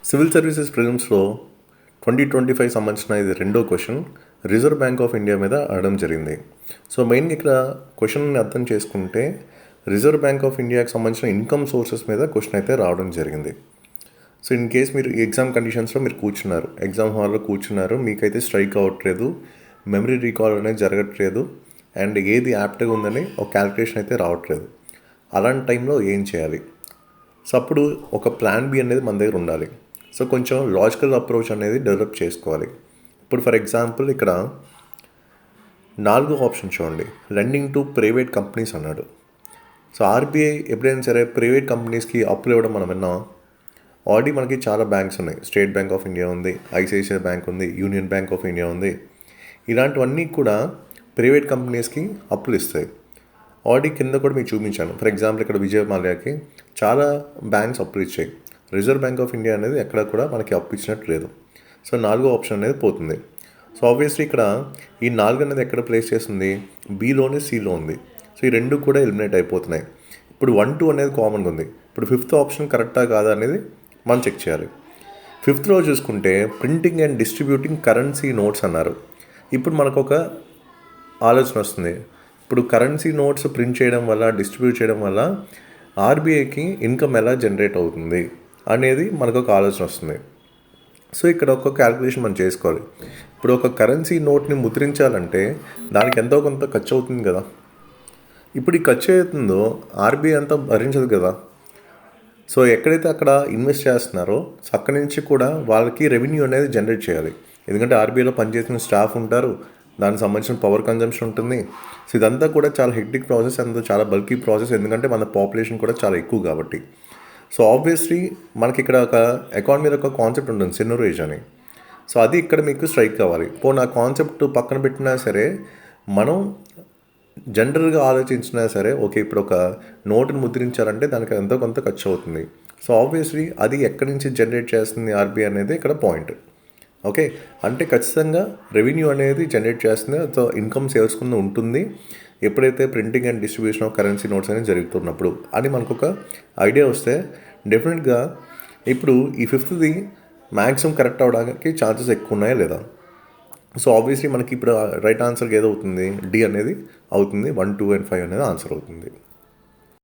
Civil services ప్రిలిమ్స్లో 2025 సంబంధించిన ఇది రెండో question reserve bank of India మీద అడగడం జరిగింది. సో మెయిన్గా ఇక్కడ క్వశ్చన్ని అర్థం చేసుకుంటే రిజర్వ్ బ్యాంక్ ఆఫ్ ఇండియాకి సంబంధించిన ఇన్కమ్ సోర్సెస్ మీద క్వశ్చన్ అయితే రావడం జరిగింది. సో ఇన్ కేస్ మీరు ఈ ఎగ్జామ్ కండిషన్స్లో మీరు కూర్చున్నారు, ఎగ్జామ్ హాల్లో కూర్చున్నారు, మీకైతే స్ట్రైక్ అవ్వట్లేదు, మెమరీ రీకాల్ అనేది జరగట్లేదు అండ్ ఏది యాప్ట్గా ఉందని ఒక క్యాలిక్యులేషన్ అయితే రావట్లేదు. అలాంటి టైంలో ఏం చేయాలి? సో అప్పుడు ఒక ప్లాన్ బి అనేది మన దగ్గర ఉండాలి. సో కొంచెం లాజికల్ అప్రోచ్ అనేది డెవలప్ చేసుకోవాలి. ఇప్పుడు ఫర్ ఎగ్జాంపుల్ ఇక్కడ 4వ ఆప్షన్ చూడండి, లెండింగ్ టు ప్రైవేట్ కంపెనీస్ అన్నాడు. సో ఆర్బీఐ ఎప్పుడైనా సరే ప్రైవేట్ కంపెనీస్కి అప్పులు ఇవ్వడం మనం విన్నాం. ఆల్రెడీ మనకి చాలా బ్యాంక్స్ ఉన్నాయి. స్టేట్ బ్యాంక్ ఆఫ్ ఇండియా ఉంది, ఐసిఐసిఐ బ్యాంక్ ఉంది, యూనియన్ బ్యాంక్ ఆఫ్ ఇండియా ఉంది. ఇలాంటివన్నీ కూడా ప్రైవేట్ కంపెనీస్కి అప్పులు ఇస్తాయి. ఆల్రెడీ కింద కూడా మీకు చూపించాను. ఫర్ ఎగ్జాంపుల్ ఇక్కడ విజయ్ మాల్యాకి చాలా బ్యాంక్స్ అప్పులు ఇచ్చాయి. రిజర్వ్ బ్యాంక్ ఆఫ్ ఇండియా అనేది ఎక్కడ కూడా మనకి అప్పు ఇచ్చినట్టు లేదు. సో 4వ ఆప్షన్ అనేది పోతుంది. సో ఆబ్వియస్లీ ఇక్కడ ఈ 4 అనేది ఎక్కడ ప్లేస్ చేస్తుంది? బీలోనే సిలో ఉంది. సో ఈ రెండు కూడా ఎలిమినేట్ అయిపోతున్నాయి. ఇప్పుడు 1, 2 అనేది కామన్గా ఉంది. ఇప్పుడు 5th ఆప్షన్ కరెక్టా కాదా అనేది మనం చెక్ చేయాలి. 5thలో చూసుకుంటే printing and distributing currency notes అన్నారు. ఇప్పుడు మనకు ఒక ఆలోచన వస్తుంది. ఇప్పుడు కరెన్సీ నోట్స్ ప్రింట్ చేయడం వల్ల, డిస్ట్రిబ్యూట్ చేయడం వల్ల ఆర్బీఐకి ఇన్కమ్ ఎలా జనరేట్ అవుతుంది అనేది మనకు ఒక ఆలోచన వస్తుంది. సో ఇక్కడ ఒక క్యాలిక్యులేషన్ మనం చేసుకోవాలి. ఇప్పుడు ఒక కరెన్సీ నోట్ని ముద్రించాలంటే దానికి ఎంతో కొంత ఖర్చు అవుతుంది కదా. ఇప్పుడు ఈ ఖర్చు అవుతుందో ఆర్బీఐ అంతా భరించదు కదా. సో ఎక్కడైతే అక్కడ ఇన్వెస్ట్ చేస్తున్నారో అక్కడి నుంచి కూడా వాళ్ళకి రెవెన్యూ అనేది జనరేట్ చేయాలి. ఎందుకంటే ఆర్బీఐలో పనిచేసిన స్టాఫ్ ఉంటారు, దానికి సంబంధించిన పవర్ కన్జంప్షన్ ఉంటుంది. సో ఇదంతా కూడా చాలా హెక్టిక్ ప్రాసెస్, అంతా చాలా బల్కీ ప్రాసెస్, ఎందుకంటే మన పాపులేషన్ కూడా చాలా ఎక్కువ కాబట్టి. సో ఆబ్వియస్లీ మనకి ఇక్కడ ఒక ఎకానమీలో ఒక కాన్సెప్ట్ ఉంటుంది, సినోరేజ్ అని. సో అది ఇక్కడ మీకు స్ట్రైక్ కావాలి. పోనీ ఆ కాన్సెప్ట్ పక్కన పెట్టినా సరే మనం జనరల్గా ఆలోచించినా సరే ఓకే, ఇప్పుడు ఒక నోటుని ముద్రించాలంటే దానికి ఎంతో కొంత ఖర్చు అవుతుంది. సో ఆబ్వియస్లీ అది ఎక్కడి నుంచి జనరేట్ చేస్తుంది ఆర్బీఐ అనేది ఇక్కడ పాయింట్. ఓకే, అంటే ఖచ్చితంగా రెవెన్యూ అనేది జనరేట్ చేస్తుంది. సో ఇన్కమ్ సేల్స్ కింద ఉంటుంది ఎప్పుడైతే printing and distribution of currency notes అనేది జరుగుతున్నప్పుడు అని మనకు ఒక ఐడియా వస్తే డెఫినెట్గా ఇప్పుడు ఈ 5thది మ్యాక్సిమం కరెక్ట్ అవ్వడానికి ఛాన్సెస్ ఎక్కువ ఉన్నాయా లేదా. సో ఆబ్వియస్లీ మనకి ఇప్పుడు రైట్ ఆన్సర్కి ఏదో అవుతుంది, డి అనేది అవుతుంది. 1, 2 and 5 అనేది ఆన్సర్ అవుతుంది.